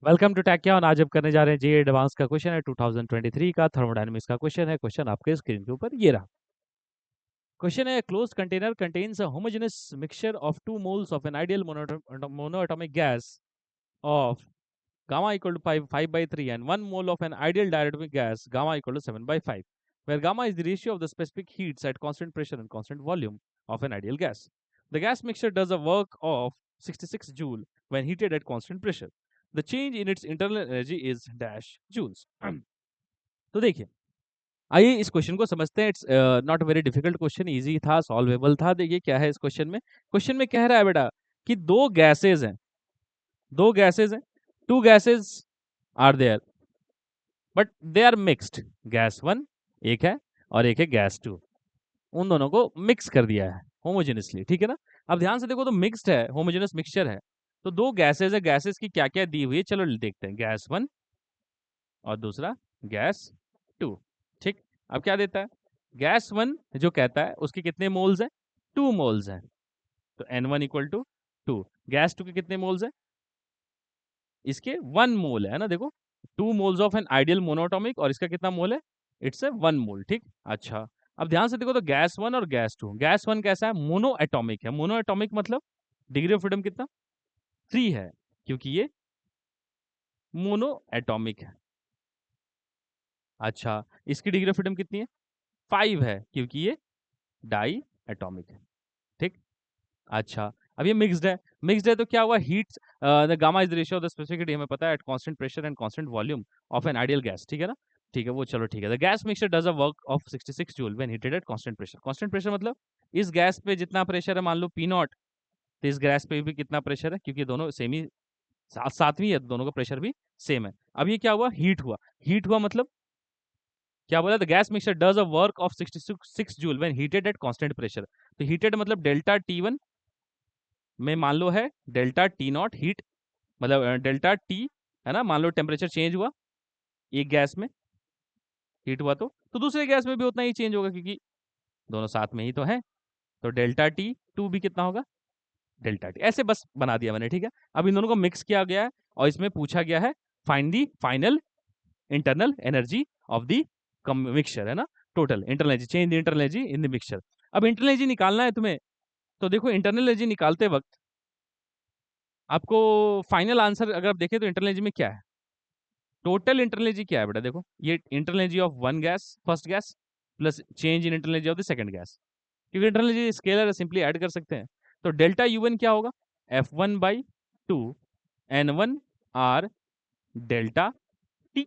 Welcome to टैक्या और आज हम करने जा रहे हैं जे एडवांस का क्वेश्चन है 2023 का थर्मोडायनामिक्स का क्वेश्चन है। क्वेश्चन आपके स्क्रीन के ऊपर ये रहा। क्वेश्चन है closed container contains a homogeneous mixture of 2 moles of an ideal monoatomic gas off gamma equal to 5 by 3 and 1 mole of an ideal diatomic gas gamma equal to 7 by 5, where gamma is the ratio of the specific heats at constant pressure and constant volume of an ideal gas. The gas mixture does a work of 66 joule when heated at constant pressure. The change in its internal energy is dash joules. तो देखिए, आइए इस question को समझते हैं। It's not very difficult question, easy था, solvable था। देखिए क्या है इस क्वेश्चन में कह रहा है बेटा कि दो गैसेज हैं, two gases are there but they are mixed. Gas one एक है और एक है गैस टू, उन दोनों को मिक्स कर दिया है होमोजेनसली, ठीक है ना। अब ध्यान से देखो तो मिक्स्ड है, होमोजेनस मिक्सचर है, तो दो गैसेज है, गैसेज की क्या क्या दी हुई है चलो देखते हैं। गैस वन और दूसरा गैस टू, ठीक। अब क्या देता है, गैस वन जो कहता है उसके कितने मोल्स हैं, 2 मोल्स हैं, तो N1 equal to 2। Gas to के कितने मोल्स हैं, इसके 1 मोल है ना। देखो 2 moles of an ideal monoatomic और इसका कितना मोल है, इट्स ए 1 मोल, ठीक। अच्छा, अब ध्यान से देखो तो गैस वन और गैस टू, गैस वन कैसा है, मोनो एटॉमिक है। मोनो एटॉमिक मतलब डिग्री ऑफ फ्रीडम कितना, 3 है, क्योंकि ये मोनो एटॉमिक है। अच्छा, इसकी डिग्री ऑफ फ्रीडम कितनी है, 5 है, क्योंकि ये डाई एटॉमिक है, ठीक। अच्छा, अब ये मिक्स्ड है तो क्या हुआ, heat the gamma is the ratio of the specific heat, हमें पता है, at constant pressure and constant volume of an ideal gas, ठीक है ना। ठीक है, वो चलो ठीक है। The gas mixture does a work of 66 joule when heated at constant pressure. Constant pressure मतलब इस गैस पे जितना प्रेशर है, मान लो पी नॉट, तो इस गैस पे भी कितना प्रेशर है, क्योंकि दोनों सेम ही साथ में है, दोनों का प्रेशर भी सेम है। अब ये क्या हुआ, हीट हुआ मतलब क्या बोला, the gas mixture does a work of 66 joule when heated at constant pressure. तो हीटेड मतलब डेल्टा T1 में मान लो है डेल्टा टी नॉट हीट, मतलब डेल्टा टी है ना, मान लो टेम्परेचर चेंज हुआ एक गैस में, हीट हुआ तो दूसरे गैस में भी उतना ही चेंज होगा, क्योंकि दोनों साथ में ही तो है। तो डेल्टा टी टू भी कितना होगा, डेल्टा टी। ऐसे बस बना दिया मैंने, ठीक है। अब इन दोनों को मिक्स किया गया है और इसमें पूछा गया है find the final internal energy of the mixture, है ना। Total internal energy, change the internal energy in the mixture. अब इंटरनल एनर्जी निकालना है तुम्हें, तो देखो इंटरनल एनर्जी निकालते वक्त आपको फाइनल आंसर अगर आप देखें तो इंटरनल एनर्जी में क्या है, टोटल इंटरनल एनर्जी क्या है बेटा, देखो ये internal energy of one gas, first gas, plus change in internal energy of the second gas, क्योंकि इंटरनल एनर्जी स्केलर है, सिंपली ऐड कर सकते हैं। तो डेल्टा U1 क्या होगा, F1/2 N1 R delta T,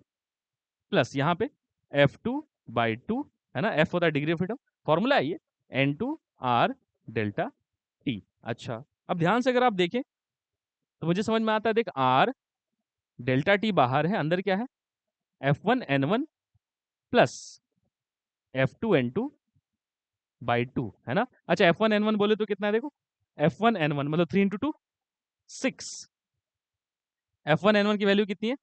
plus यहाँ पे F2/2, है ना, F होता है डिग्री ऑफ फ्रीडम, फॉर्मूला है ये, N2 R डेल्टा T। अच्छा, अब ध्यान से अगर आप देखें तो मुझे समझ में आता है, देख R डेल्टा T बाहर है, अंदर क्या है, F1N1 प्लस F2N2/2, है ना। अच्छा, F1N1 बोले तो कितना है, देखो F1N1 मतलब 3 × 2 6, F1N1 की वैल्यू कितनी है,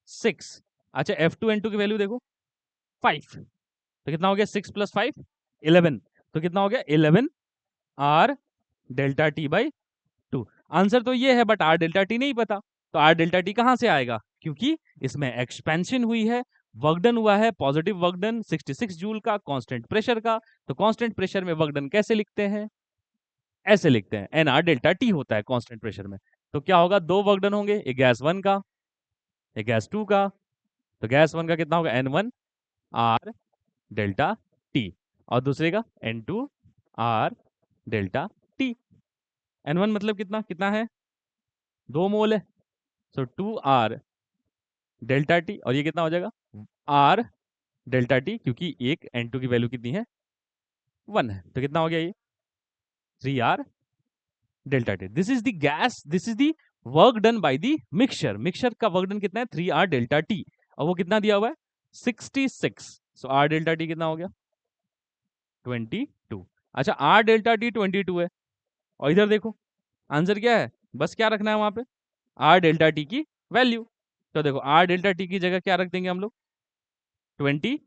6। अच्छा, F2N2 की वैल्यू देखो 5, तो कितना हो गया, 6 + 5 11, तो कितना हो गया 11 R डेल्टा T/2। आंसर तो ये है, बट R डेल्टा T नहीं पता, तो R डेल्टा T कहां से आएगा, क्योंकि इसमें एक्सपेंशन हुई है, वर्क डन हुआ है, पॉजिटिव वर्क डन 66 जूल का कांस्टेंट प्रेशर का। तो कांस्टेंट प्रेशर में वर्क डन कैसे लिखते हैं, ऐसे लिखते हैं, एन आर डेल्टा टी होता है कांस्टेंट प्रेशर में। तो क्या होगा, दो वर्क डन होंगे, एक गैस वन का, एक गैस टू का। तो गैस वन का कितना होगा, N1 R डेल्टा टी, और दूसरे का N2 R delta T. N1 मतलब कितना कितना है, 2 मोल है, सो 2 R डेल्टा टी, और ये कितना हो जाएगा R डेल्टा टी, क्योंकि एक N2 की वैल्यू कितनी है, 1 है, तो कितना हो गया ये 3R delta T. This is the gas, this is the work done by the mixture. Mixture का वर्क डन कितना है, 3R डेल्टा टी, और वो कितना दिया हुआ है 66, सो R डेल्टा टी कितना हो गया 22। अच्छा, R डेल्टा टी 22 है, और इधर देखो आंसर क्या है, बस क्या रखना है वहां पे, R डेल्टा टी की वैल्यू। तो देखो R डेल्टा टी की जगह क्या रख देंगे हम लोग, 20